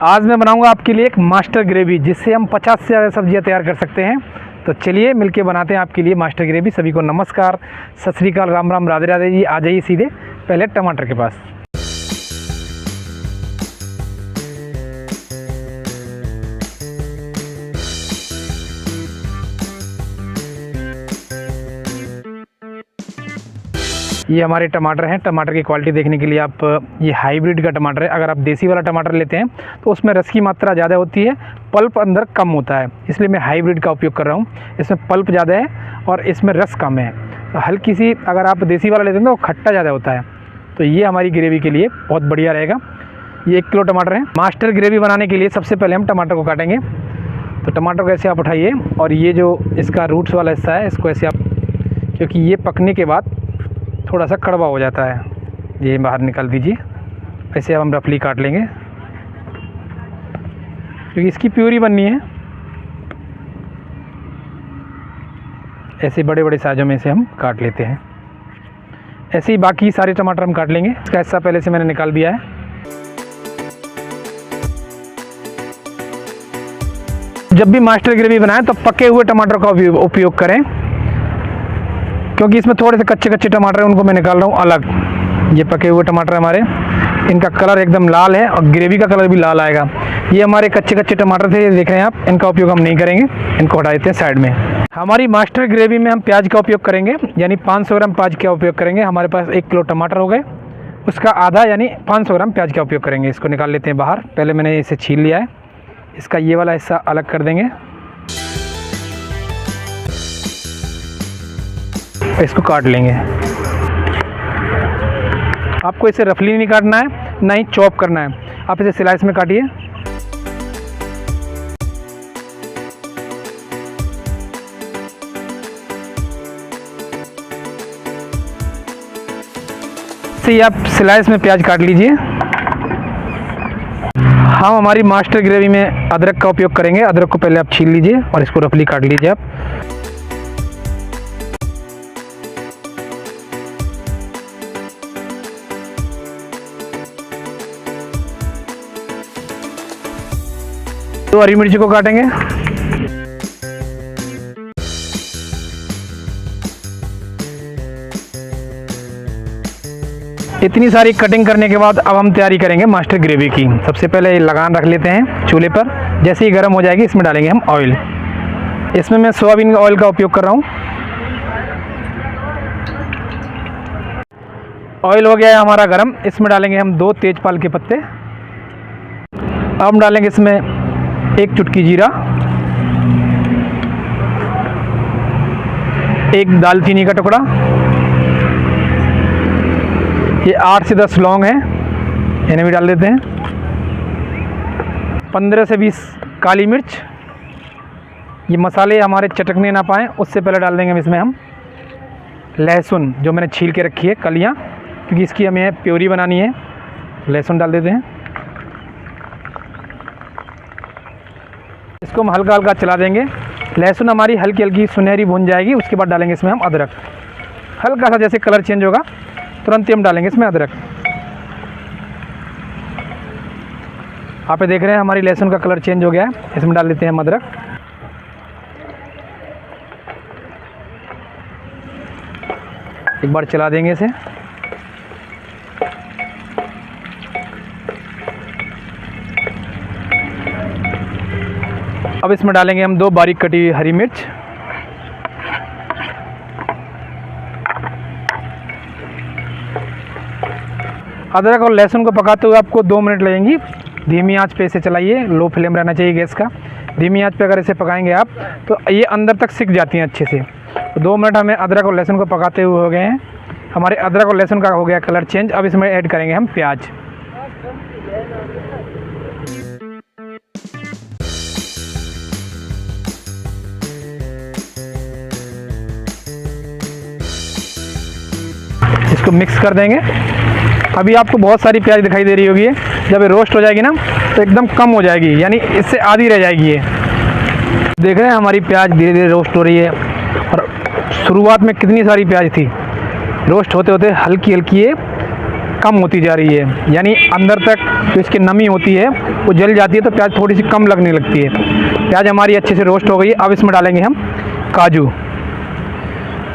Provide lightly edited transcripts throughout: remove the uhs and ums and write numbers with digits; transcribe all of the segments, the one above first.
आज मैं बनाऊंगा आपके लिए एक मास्टर ग्रेवी, जिससे हम 50 से ज़्यादा सब्जियां तैयार कर सकते हैं। तो चलिए मिलके बनाते हैं आपके लिए मास्टर ग्रेवी। सभी को नमस्कार, सत श्री अकाल, राम राम, राधे राधे जी। आ जाइए सीधे पहले टमाटर के पास। ये हमारे टमाटर हैं। टमाटर की क्वालिटी देखने के लिए आप, ये हाइब्रिड का टमाटर है। अगर आप देसी वाला टमाटर लेते हैं तो उसमें रस की मात्रा ज़्यादा होती है, पल्प अंदर कम होता है, इसलिए मैं हाइब्रिड का उपयोग कर रहा हूँ। इसमें पल्प ज़्यादा है और इसमें रस कम है। तो हल्की सी, अगर आप देसी वाला लेते हैं तो खट्टा ज़्यादा होता है। तो ये हमारी ग्रेवी के लिए बहुत बढ़िया रहेगा। ये 1 किलो टमाटर है। मास्टर ग्रेवी बनाने के लिए सबसे पहले हम टमाटर को काटेंगे। तो टमाटर को ऐसे आप उठाइए और ये जो इसका रूट्स वाला हिस्सा है इसको ऐसे आप, क्योंकि ये पकने के बाद थोड़ा सा कड़वा हो जाता है, ये बाहर निकाल दीजिए। ऐसे अब हम रफली काट लेंगे क्योंकि इसकी प्यूरी बननी है। ऐसे बड़े बड़े साइजों में से हम काट लेते हैं। ऐसे ही बाकी सारे टमाटर हम काट लेंगे। इसका हिस्सा पहले से मैंने निकाल दिया है। जब भी मास्टर ग्रेवी बनाएं तो पके हुए टमाटर का उपयोग करें, क्योंकि इसमें थोड़े से कच्चे कच्चे टमाटर हैं, उनको मैं निकाल रहा हूँ अलग। ये पके हुए टमाटर हमारे, इनका कलर एकदम लाल है और ग्रेवी का कलर भी लाल आएगा। ये हमारे कच्चे कच्चे टमाटर थे, ये देख रहे हैं आप। इनका उपयोग हम नहीं करेंगे, इनको हटा देते हैं साइड में। हमारी मास्टर ग्रेवी में हम प्याज का उपयोग करेंगे, यानी 500 ग्राम प्याज का उपयोग करेंगे। हमारे पास 1 किलो टमाटर हो गए, उसका आधा यानी 500 ग्राम प्याज का उपयोग करेंगे। इसको निकाल लेते हैं बाहर। पहले मैंने इसे छील लिया है, इसका ये वाला हिस्सा अलग कर देंगे। इसको काट लेंगे। आपको इसे रफली नहीं काटना है, ना ही चॉप करना है। आप इसे स्लाइस में काटिए। इसे आप स्लाइस में प्याज काट लीजिए। हम हमारी मास्टर ग्रेवी में अदरक का उपयोग करेंगे। अदरक को पहले आप छील लीजिए और इसको रफली काट लीजिए आप। तो हरी मिर्ची को काटेंगे। इतनी सारी कटिंग करने के बाद अब हम तैयारी करेंगे मास्टर ग्रेवी की। सबसे पहले लगान रख लेते हैं चूल्हे पर। जैसे ही गर्म हो जाएगी इसमें डालेंगे हम ऑयल। इसमें मैं सोयाबीन ऑयल का उपयोग कर रहा हूँ। ऑयल हो गया है हमारा गर्म। इसमें डालेंगे हम 2 तेजपाल के पत्ते। अब हम डालेंगे इसमें 1 चुटकी जीरा, 1 दालचीनी का टुकड़ा, ये 8 से 10 लौंग हैं, इन्हें भी डाल देते हैं। 15 से 20 काली मिर्च। ये मसाले हमारे चटकने ना पाएँ उससे पहले डाल देंगे इसमें हम लहसुन, जो मैंने छील के रखी है कलियाँ, क्योंकि इसकी हमें प्योरी बनानी है। लहसुन डाल देते हैं। इसको हम हल्का हल्का चला देंगे। लहसुन हमारी हल्की हल्की सुनहरी भून जाएगी, उसके बाद डालेंगे इसमें हम अदरक। हल्का सा जैसे कलर चेंज होगा तुरंत ही हम डालेंगे इसमें अदरक। आप ये देख रहे हैं हमारी लहसुन का कलर चेंज हो गया है। इसमें डाल देते हैं हम अदरक। एक बार चला देंगे इसे। अब इसमें डालेंगे हम 2 बारीक कटी हुई हरी मिर्च। अदरक और लहसुन को पकाते हुए आपको 2 मिनट लगेंगी। धीमी आंच पे इसे चलाइए, लो फ्लेम रहना चाहिए गैस का। धीमी आंच पे अगर इसे पकाएंगे आप तो ये अंदर तक सिक जाती हैं अच्छे से। तो 2 मिनट हमें अदरक और लहसुन को पकाते हुए हो गए हैं। हमारे अदरक और लहसुन का हो गया कलर चेंज। अब इसमें ऐड करेंगे हम प्याज। इसको मिक्स कर देंगे। अभी आपको बहुत सारी प्याज दिखाई दे रही होगी। जब ये रोस्ट हो जाएगी ना तो एकदम कम हो जाएगी, यानी इससे आधी रह जाएगी। ये देख रहे हैं हमारी प्याज धीरे धीरे रोस्ट हो रही है। और शुरुआत में कितनी सारी प्याज थी, रोस्ट होते होते हल्की हल्की ये कम होती जा रही है, यानी अंदर तक जो इसकी नमी होती है वो जल जाती है, तो प्याज थोड़ी सी कम लगने लगती है। प्याज हमारी अच्छे से रोस्ट हो गई है। अब इसमें डालेंगे हम काजू।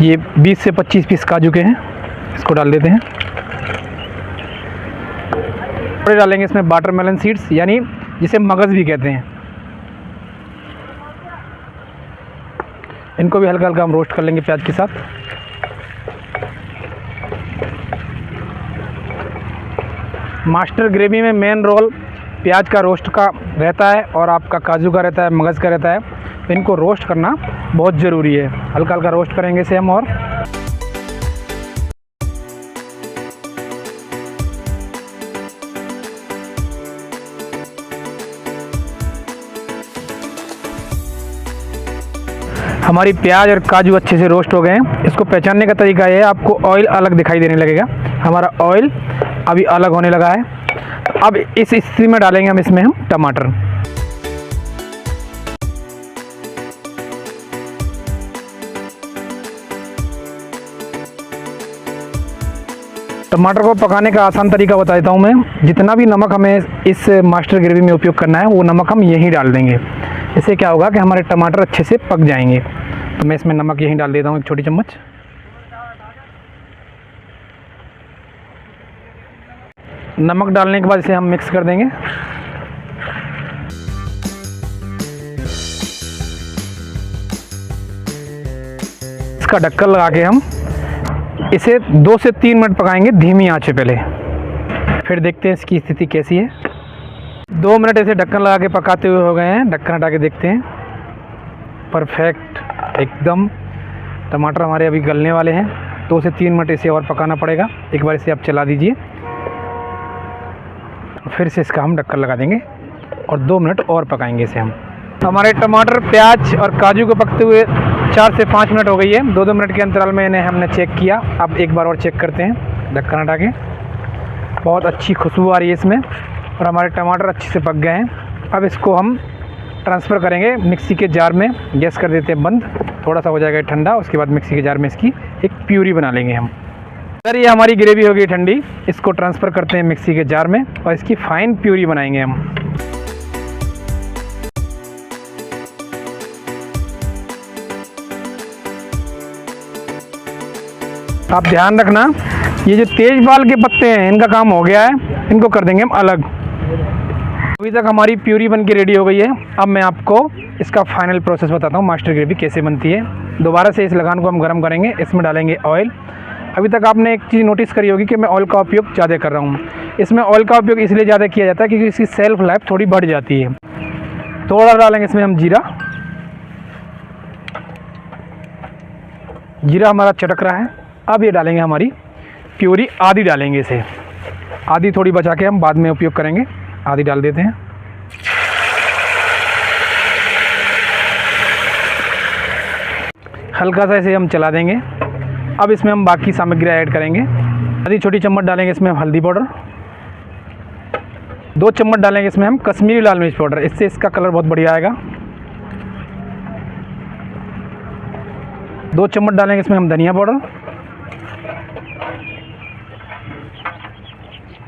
ये 20 से 25 पीस काजू के हैं, इसको डाल देते हैं। और डालेंगे इसमें वाटरमेलन सीड्स, यानी जिसे मगज़ भी कहते हैं। इनको भी हल्का हल्का हम रोस्ट कर लेंगे प्याज के साथ। मास्टर ग्रेवी में मेन रोल प्याज का रोस्ट का रहता है और आपका काजू का रहता है, मगज़ का रहता है। तो इनको रोस्ट करना बहुत ज़रूरी है। हल्का हल्का रोस्ट करेंगे इसे हम। और हमारी प्याज और काजू अच्छे से रोस्ट हो गए हैं। इसको पहचानने का तरीका ये है, आपको ऑयल अलग दिखाई देने लगेगा। हमारा ऑयल अभी अलग होने लगा है। अब इस स्थिति में डालेंगे हम इसमें टमाटर। टमाटर को पकाने का आसान तरीका बता देता हूँ मैं। जितना भी नमक हमें इस मास्टर ग्रेवी में उपयोग करना है वो नमक हम यहीं डाल देंगे। इससे क्या होगा कि हमारे टमाटर अच्छे से पक जाएंगे। तो मैं इसमें नमक यहीं डाल देता हूँ, 1 छोटी चम्मच। नमक डालने के बाद इसे हम मिक्स कर देंगे। इसका ढक्कन लगा के हम इसे 2 से 3 मिनट पकाएंगे धीमी आंच पे पहले, फिर देखते हैं इसकी स्थिति कैसी है। 2 मिनट ऐसे ढक्कन लगा के पकाते हुए हो गए हैं। ढक्कन हटा के देखते हैं। परफेक्ट एकदम टमाटर हमारे अभी गलने वाले हैं। 2 से 3 मिनट इसे और पकाना पड़ेगा। एक बार इसे आप चला दीजिए, फिर से इसका हम ढक्कन लगा देंगे और 2 मिनट और पकाएंगे इसे हम। हमारे टमाटर, प्याज और काजू को पकते हुए 4 से 5 मिनट हो गई है। 2-2 मिनट के अंतराल में इन्हें हमने चेक किया। अब एक बार और चेक करते हैं ढक्कन हटा के। बहुत अच्छी खुशबू आ रही है इसमें और हमारे टमाटर अच्छे से पक गए हैं। अब इसको हम ट्रांसफ़र करेंगे मिक्सी के जार में। गैस कर देते हैं बंद, थोड़ा सा हो जाएगा ठंडा। उसके बाद मिक्सी के जार में इसकी एक प्यूरी बना लेंगे हम। सर ये हमारी ग्रेवी हो गई ठंडी। इसको ट्रांसफ़र करते हैं मिक्सी के जार में और इसकी फ़ाइन प्यूरी बनाएंगे हम। आप ध्यान रखना, ये जो तेज बाल के पत्ते हैं इनका काम हो गया है, इनको कर देंगे हम अलग। अभी तक हमारी प्यूरी बन के रेडी हो गई है। अब मैं आपको इसका फाइनल प्रोसेस बताता हूँ मास्टर ग्रेवी कैसे बनती है। दोबारा से इस लगान को हम गर्म करेंगे। इसमें डालेंगे ऑयल। अभी तक आपने एक चीज़ नोटिस करी होगी कि मैं ऑयल का उपयोग ज़्यादा कर रहा हूँ। इसमें ऑयल का उपयोग इसलिए ज़्यादा किया जाता है क्योंकि इसकी सेल्फ लाइफ थोड़ी बढ़ जाती है। थोड़ा डालेंगे इसमें हम जीरा। जीरा हमारा चटक रहा है। अब ये डालेंगे हमारी प्यूरी। आधी डालेंगे इसे, आधी थोड़ी बचा के हम बाद में उपयोग करेंगे। आधी डाल देते हैं। हल्का सा इसे हम चला देंगे। अब इसमें हम बाकी सामग्री ऐड करेंगे। आधी छोटी चम्मच डालेंगे इसमें हम हल्दी पाउडर। 2 चम्मच डालेंगे इसमें हम कश्मीरी लाल मिर्च पाउडर। इससे इसका कलर बहुत बढ़िया आएगा। 2 चम्मच डालेंगे इसमें हम धनिया पाउडर।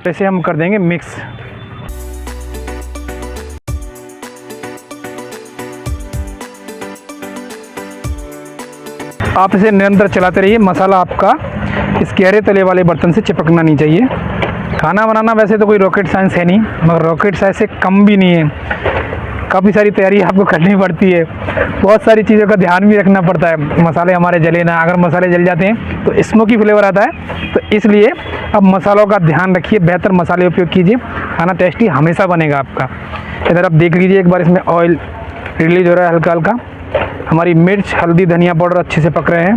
इसे हम कर देंगे मिक्स। आप इसे निरंतर चलाते रहिए। मसाला आपका इस गहरे तले वाले बर्तन से चिपकना नहीं चाहिए। खाना बनाना वैसे तो कोई रॉकेट साइंस है नहीं, मगर रॉकेट साइंस से कम भी नहीं है। काफ़ी सारी तैयारी आपको करनी पड़ती है। बहुत सारी चीज़ों का ध्यान भी रखना पड़ता है। मसाले हमारे जले ना, अगर मसाले जल जाते हैं तो स्मोकी फ्लेवर आता है। तो इसलिए अब मसालों का ध्यान रखिए, बेहतर मसाले उपयोग कीजिए, खाना टेस्टी हमेशा बनेगा आपका। इधर आप देख लीजिए एक बार, इसमें ऑयल रिलीज हो रहा है हल्का हल्का। हमारी मिर्च, हल्दी, धनिया पाउडर अच्छे से पक रहे हैं।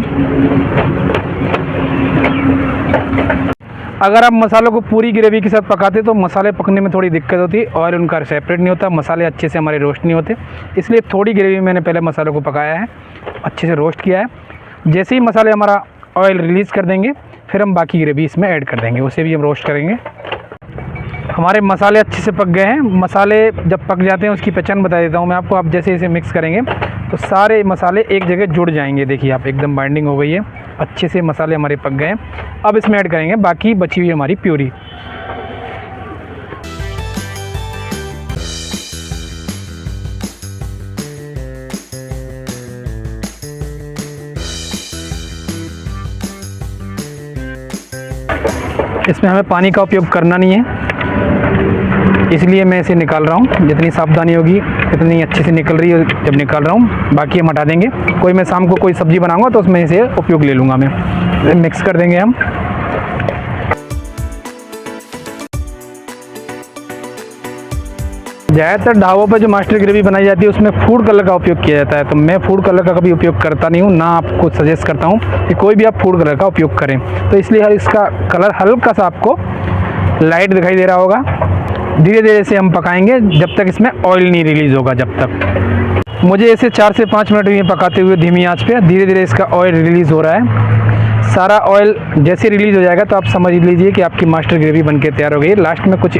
अगर आप मसालों को पूरी ग्रेवी के साथ पकाते तो मसाले पकने में थोड़ी दिक्कत होती, ऑयल उनका सेपरेट नहीं होता, मसाले अच्छे से हमारे रोस्ट नहीं होते। इसलिए थोड़ी ग्रेवी में मैंने पहले मसालों को पकाया है, अच्छे से रोस्ट किया है। जैसे ही मसाले हमारा ऑयल रिलीज़ कर देंगे फिर हम बाकी ग्रेवी इसमें ऐड कर देंगे, उसे भी हम रोस्ट करेंगे। हमारे मसाले अच्छे से पक गए हैं। मसाले जब पक जाते हैं उसकी पहचान बता देता हूँ मैं आपको। आप जैसे इसे मिक्स करेंगे तो सारे मसाले एक जगह जुड़ जाएंगे। देखिए आप, एकदम बाइंडिंग हो गई है, अच्छे से मसाले हमारे पक गए हैं। अब इसमें ऐड करेंगे बाकी बची हुई हमारी प्यूरी। इसमें हमें पानी का उपयोग करना नहीं है, इसलिए मैं इसे निकाल रहा हूँ। जितनी सावधानी होगी इतनी अच्छे से निकल रही है जब निकाल रहा हूँ। बाकी हम हटा देंगे। कोई मैं शाम को कोई सब्ज़ी बनाऊँगा तो उसमें इसे उपयोग ले लूँगा मैं। मिक्स कर देंगे हम। ज़्यादातर ढाबों पर जो मास्टर ग्रेवी बनाई जाती है उसमें फूड कलर का उपयोग किया जाता है, तो मैं फूड कलर का कभी उपयोग करता नहीं हूँ, ना आपको सजेस्ट करता हूँ कि कोई भी आप फूड कलर का उपयोग करें। तो इसलिए इसका कलर हल्का सा आपको लाइट दिखाई दे रहा होगा। धीरे धीरे से हम पकाएंगे जब तक इसमें ऑयल नहीं रिलीज़ होगा। जब तक मुझे इसे 4 से 5 मिनट में पकाते हुए धीमी आंच पे धीरे धीरे इसका ऑयल रिलीज़ हो रहा है। सारा ऑयल जैसे रिलीज़ हो जाएगा तो आप समझ लीजिए कि आपकी मास्टर ग्रेवी बनके तैयार हो गई है। लास्ट में कुछ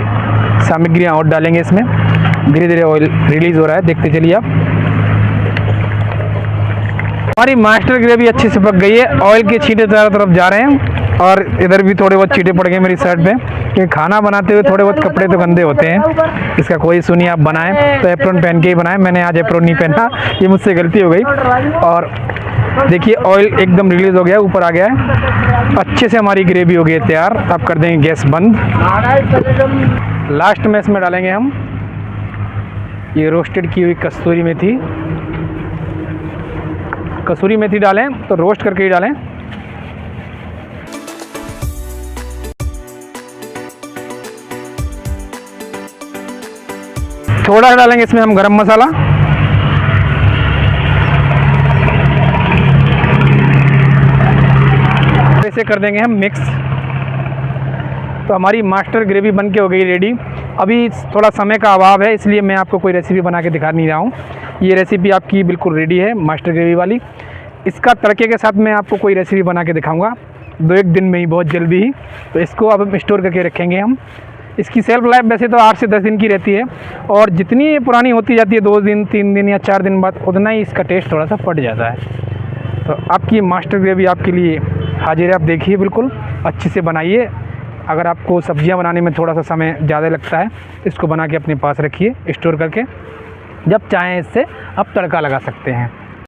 सामग्रियाँ और डालेंगे इसमें। धीरे धीरे ऑयल रिलीज़ हो रहा है, देखते चलिए आप। हमारी मास्टर ग्रेवी अच्छे से पक गई है। ऑयल के छींटे चारों तरफ जा रहे हैं और इधर भी थोड़े बहुत छींटे पड़ गए मेरी शर्ट पे, क्योंकि खाना बनाते हुए थोड़े बहुत कपड़े तो गंदे होते हैं। इसका कोई इशू नहीं, आप बनाएं तो एप्रोन पहन के ही बनाएं। मैंने आज एप्रोन नहीं पहना, ये मुझसे गलती हो गई। और देखिए ऑयल एकदम रिलीज़ हो गया, ऊपर आ गया है। अच्छे से हमारी ग्रेवी हो गई है तैयार। अब कर देंगे गैस बंद। लास्ट में इसमें डालेंगे हम ये रोस्टेड की हुई कसूरी मेथी। कसूरी मेथी डालें तो रोस्ट करके ही डालें। थोड़ा डालेंगे इसमें हम गरम मसाला। ऐसे कर देंगे हम मिक्स। तो हमारी मास्टर ग्रेवी बन के हो गई रेडी। अभी थोड़ा समय का अभाव है इसलिए मैं आपको कोई रेसिपी बना के दिखा नहीं रहा हूँ। ये रेसिपी आपकी बिल्कुल रेडी है मास्टर ग्रेवी वाली। इसका तड़के के साथ मैं आपको कोई रेसिपी बना के दिखाऊंगा 2-1 दिन में ही, बहुत जल्दी ही। तो इसको अब हम स्टोर करके रखेंगे हम। इसकी सेल्फ लाइफ वैसे तो 8 से 10 दिन की रहती है, और जितनी पुरानी होती जाती है 2 दिन 3 दिन या 4 दिन बाद, उतना ही इसका टेस्ट थोड़ा सा फट जाता है। तो आपकी मास्टर ग्रेवी आपके लिए हाजिर है। आप देखिए, बिल्कुल अच्छे से बनाइए। अगर आपको सब्जियां बनाने में थोड़ा सा समय ज़्यादा लगता है, इसको बना के अपने पास रखिए स्टोर करके। जब चाहें इससे आप तड़का लगा सकते हैं।